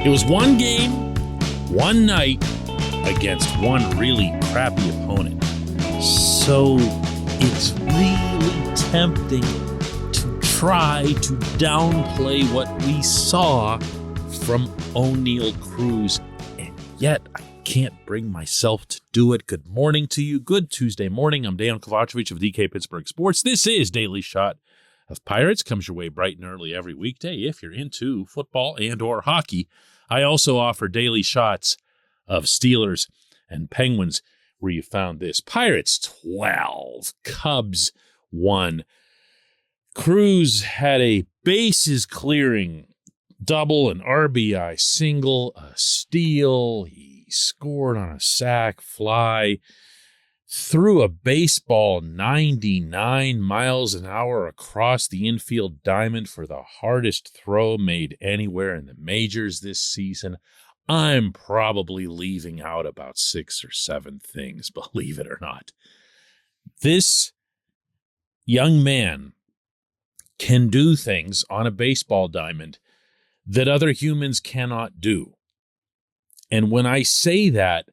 It was one game, one night, against one really crappy opponent. So it's really tempting to try to downplay what we saw from Oneil Cruz, and yet I can't bring myself to do it. Good morning to you. Good Tuesday morning. I'm Dejan Kovacevic of DK Pittsburgh Sports. This is Daily Shot of Pirates. Comes your way bright and early every weekday if you're into football and or hockey. I also offer daily shots of Steelers and Penguins, where you found this. Pirates 12, Cubs 1. Cruz had a bases clearing double, an RBI single, a steal. He scored on a sac fly, threw a baseball 99 miles an hour across the infield diamond for the hardest throw made anywhere in the majors this season. I'm probably leaving out about 6 or 7 things, believe it or not. This young man can do things on a baseball diamond that other humans cannot do. And when I say that,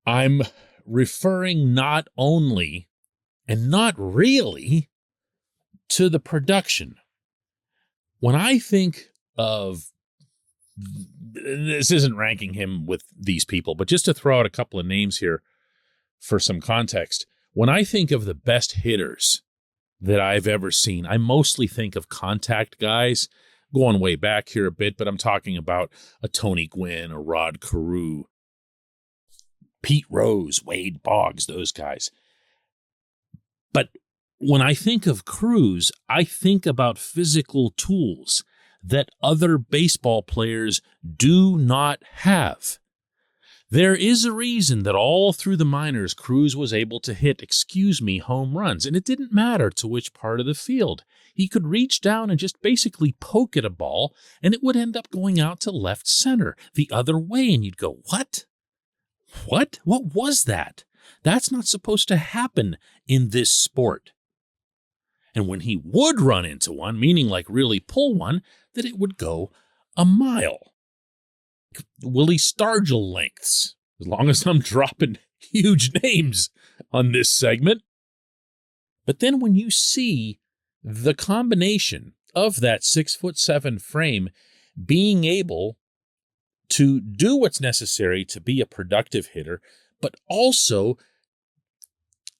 I'm referring not only and not really to the production. When I think of, this isn't ranking him with these people, but just to throw out a couple of names here for some context, when I think of the best hitters that I've ever seen, I mostly think of contact guys, going way back here a bit, but I'm talking about a Tony Gwynn, a Rod Carew, Pete Rose, Wade Boggs, those guys. But when I think of Cruz, I think about physical tools that other baseball players do not have. There is a reason that all through the minors, Cruz was able to hit, home runs, and it didn't matter to which part of the field. He could reach down and just basically poke at a ball, and it would end up going out to left center, the other way, and you'd go, what? What? What was that? That's not supposed to happen in this sport. And when he would run into one, meaning like really pull one, that it would go a mile. Willie Stargell lengths, as long as I'm dropping huge names on this segment. But then when you see the combination of that 6'7" frame being able to do what's necessary to be a productive hitter, but also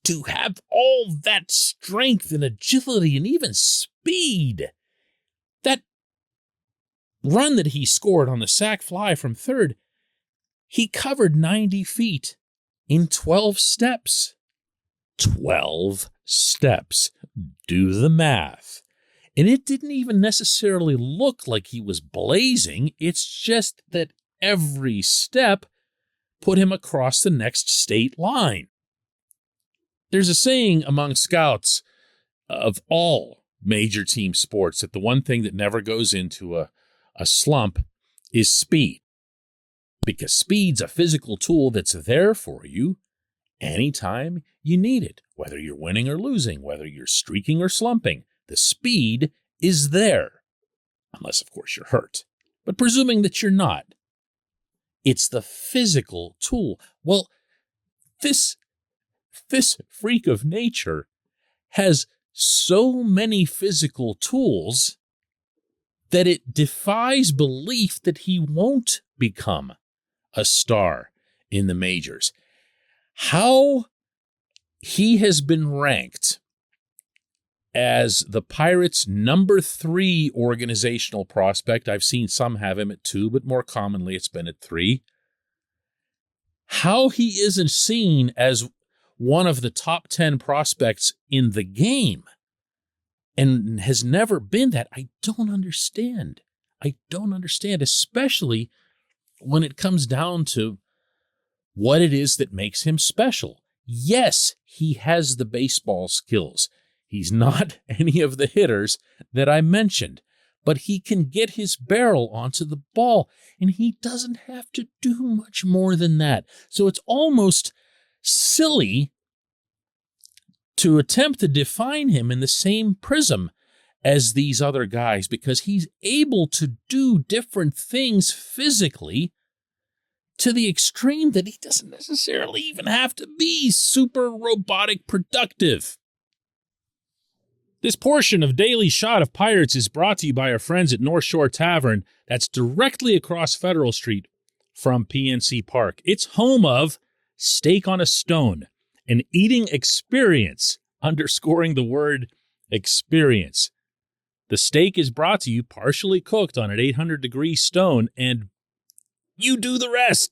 to have all that strength and agility and even speed. That run that he scored on the sac fly from third, he covered 90 feet in 12 steps. 12 steps. Do the math. And it didn't even necessarily look like he was blazing. It's just that every step put him across the next state line. There's a saying among scouts of all major team sports that the one thing that never goes into a slump is speed. Because speed's a physical tool that's there for you anytime you need it, whether you're winning or losing, whether you're streaking or slumping. The speed is there, unless, of course, you're hurt. But presuming that you're not, it's the physical tool. Well, this freak of nature has so many physical tools that it defies belief that he won't become a star in the majors. How he has been ranked as the Pirates' number 3 organizational prospect. I've seen some have him at 2, but more commonly it's been at 3. How he isn't seen as one of the top 10 prospects in the game and has never been that, I don't understand. I don't understand, especially when it comes down to what it is that makes him special. Yes, he has the baseball skills. He's not any of the hitters that I mentioned, but he can get his barrel onto the ball, and he doesn't have to do much more than that. So it's almost silly to attempt to define him in the same prism as these other guys because he's able to do different things physically to the extreme that he doesn't necessarily even have to be super robotic productive. This portion of Daily Shot of Pirates is brought to you by our friends at North Shore Tavern. That's directly across Federal Street from PNC Park. It's home of Steak on a Stone, an eating experience, underscoring the word experience. The steak is brought to you partially cooked on an 800-degree stone, and you do the rest.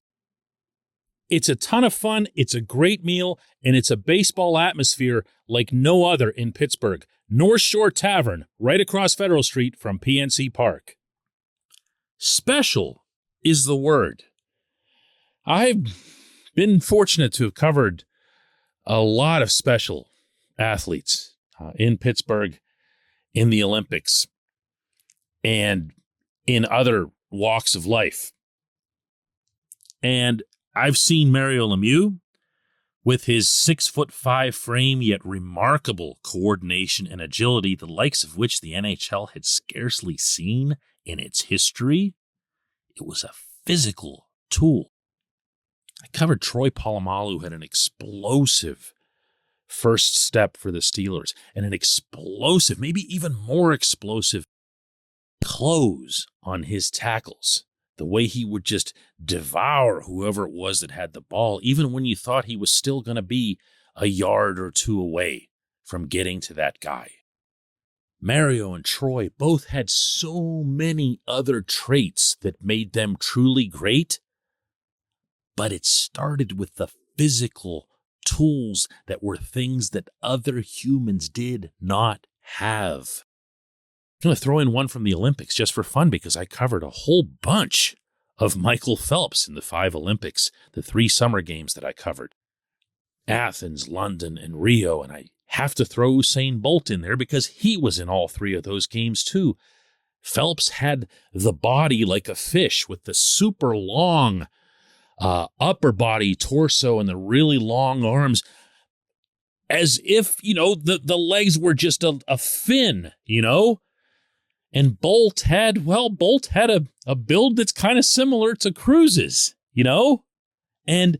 It's a ton of fun, it's a great meal, and it's a baseball atmosphere like no other in Pittsburgh. North Shore Tavern, right across Federal Street from PNC Park. Special is the word. I've been fortunate to have covered a lot of special athletes in Pittsburgh, in the Olympics, and in other walks of life. And I've seen Mario Lemieux with his 6'5" frame, yet remarkable coordination and agility, the likes of which the NHL had scarcely seen in its history. It was a physical tool. I covered Troy Polamalu, who had an explosive first step for the Steelers and an explosive, maybe even more explosive close on his tackles. The way he would just devour whoever it was that had the ball, even when you thought he was still going to be a yard or two away from getting to that guy. Mario and Troy both had so many other traits that made them truly great, but it started with the physical tools that were things that other humans did not have. I'm going to throw in one from the Olympics just for fun because I covered a whole bunch of Michael Phelps in the 5 Olympics, the 3 summer games that I covered. Athens, London, and Rio, and I have to throw Usain Bolt in there because he was in all 3 of those games too. Phelps had the body like a fish with the super long upper body, torso, and the really long arms, as if, the legs were just a fin, And Bolt had a build that's kind of similar to Cruz's, And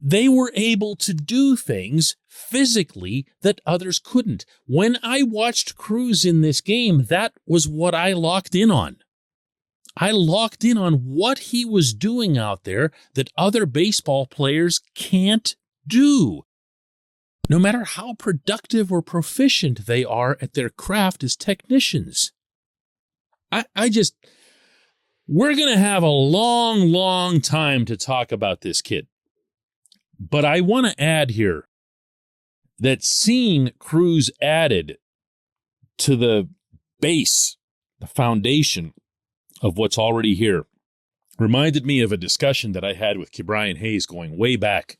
they were able to do things physically that others couldn't. When I watched Cruz in this game, that was what I locked in on. I locked in on what he was doing out there that other baseball players can't do. No matter how productive or proficient they are at their craft as technicians. We're going to have a long, long time to talk about this kid. But I want to add here that seeing Cruz added to the base, the foundation of what's already here, reminded me of a discussion that I had with Ke'Bryan Hayes going way back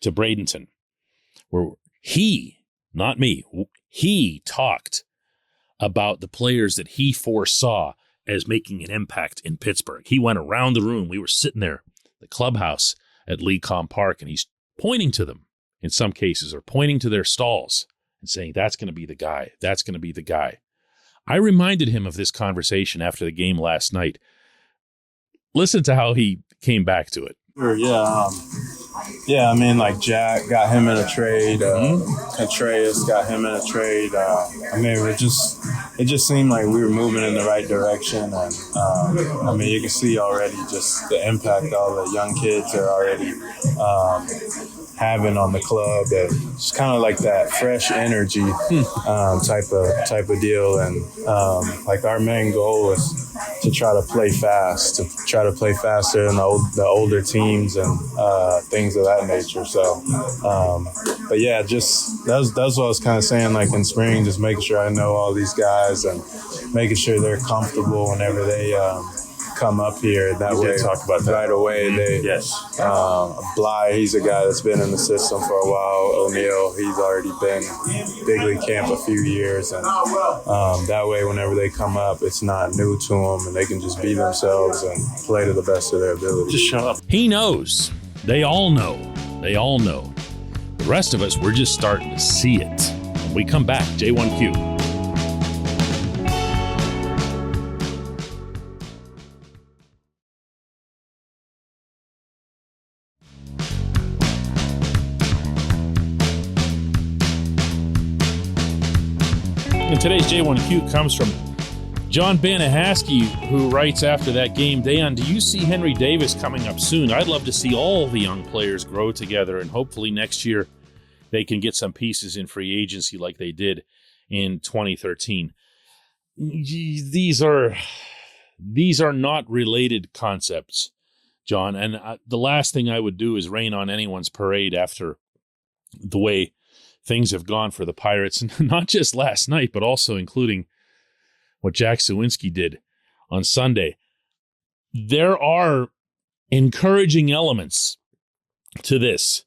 to Bradenton, where he, not me, he talked about the players that he foresaw as making an impact in Pittsburgh. He went around the room. We were sitting there, the clubhouse at Lecom Park, and he's pointing to them in some cases, or pointing to their stalls and saying, that's going to be the guy. That's going to be the guy. I reminded him of this conversation after the game last night. Listen to how he came back to it. Sure, yeah. Like Jack got him in a trade. Contreras got him in a trade. It just seemed like we were moving in the right direction. And, you can see already just the impact all the young kids are already having on the club. It's kind of like that fresh energy type of deal. And our main goal is to try to play fast, to try to play faster than the older teams and things of that nature. So, but yeah, just that's what I was kind of saying, like in spring, just making sure I know all these guys and making sure they're comfortable whenever they come up here. That way, talk about that right away. Bly, he's a guy that's been in the system for a while. Oneil, he's already been big league camp a few years, and that way, whenever they come up, it's not new to them, and they can just be themselves and play to the best of their ability. Just shut up. He knows. They all know. They all know. The rest of us, we're just starting to see it. When we come back, J1Q. And today's J1Q comes from John Banahaski, who writes after that game, Dejan, do you see Henry Davis coming up soon? I'd love to see all the young players grow together, and hopefully next year they can get some pieces in free agency like they did in 2013. These are not related concepts, John, and the last thing I would do is rain on anyone's parade after the way things have gone for the Pirates, and not just last night, but also including what Jack Sawinski did on Sunday. There are encouraging elements to this,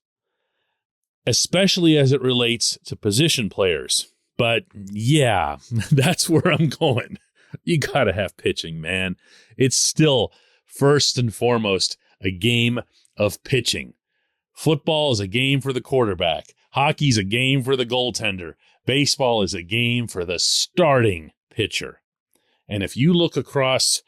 especially as it relates to position players. But yeah, that's where I'm going. You got to have pitching, man. It's still, first and foremost, a game of pitching. Football is a game for the quarterback. Hockey's a game for the goaltender. Baseball is a game for the starting pitcher. And if you look across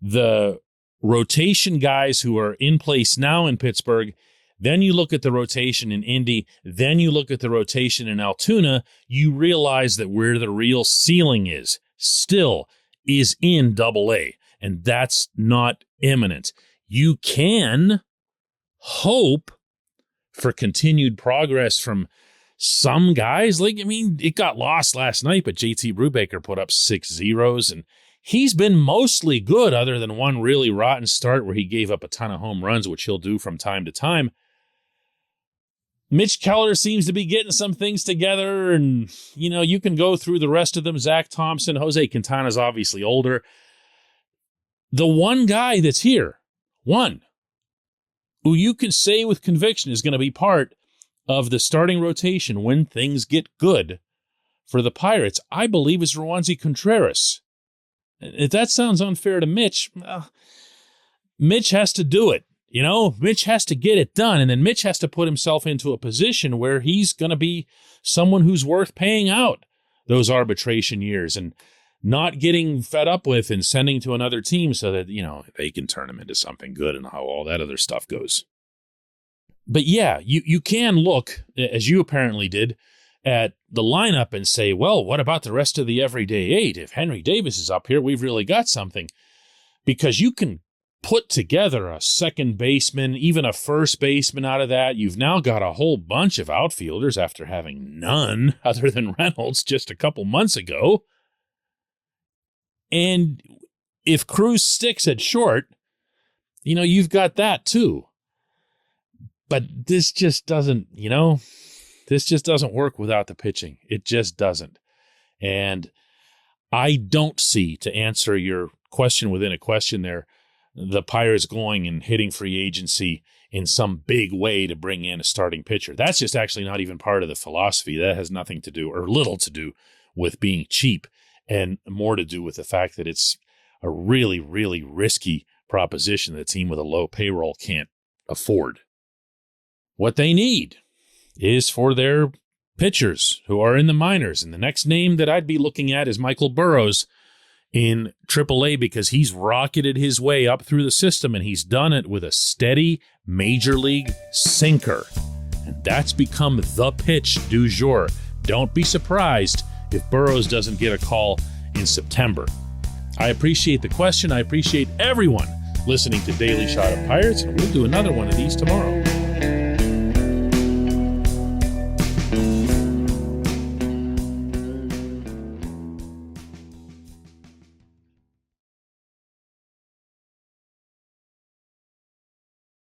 the rotation guys who are in place now in Pittsburgh, then you look at the rotation in Indy, then you look at the rotation in Altoona, you realize that where the real ceiling is still is in Double-A, and that's not imminent. You can hope for continued progress from some guys. It got lost last night, but JT Brubaker put up 6 zeros, and he's been mostly good other than one really rotten start where he gave up a ton of home runs, which he'll do from time to time. Mitch Keller seems to be getting some things together, and, you can go through the rest of them. Zach Thompson, Jose Quintana's obviously older. The one guy that's here, who you can say with conviction is going to be part of the starting rotation when things get good for the Pirates, I believe is Roansy Contreras. If that sounds unfair to Mitch, Mitch has to do it. Mitch has to get it done, and then Mitch has to put himself into a position where he's going to be someone who's worth paying out those arbitration years and not getting fed up with and sending to another team so that, they can turn him into something good and how all that other stuff goes. But yeah, you can look, as you apparently did, at the lineup and say, well, what about the rest of the everyday 8? If Henry Davis is up here, we've really got something. Because you can put together a second baseman, even a first baseman out of that. You've now got a whole bunch of outfielders after having none other than Reynolds just a couple months ago. And if Cruz sticks at short, you've got that too. But this just doesn't, work without the pitching. It just doesn't. And I don't see, to answer your question within a question there, the Pirates going and hitting free agency in some big way to bring in a starting pitcher. That's just actually not even part of the philosophy. That has nothing to do, or little to do, with being cheap, and more to do with the fact that it's a really, really risky proposition that a team with a low payroll can't afford. What they need is for their pitchers who are in the minors. And the next name that I'd be looking at is Michael Burrows in AAA, because he's rocketed his way up through the system, and he's done it with a steady major league sinker. And that's become the pitch du jour. Don't be surprised if Burrows doesn't get a call in September. I appreciate the question. I appreciate everyone listening to Daily Shot of Pirates, and we'll do another one of these tomorrow.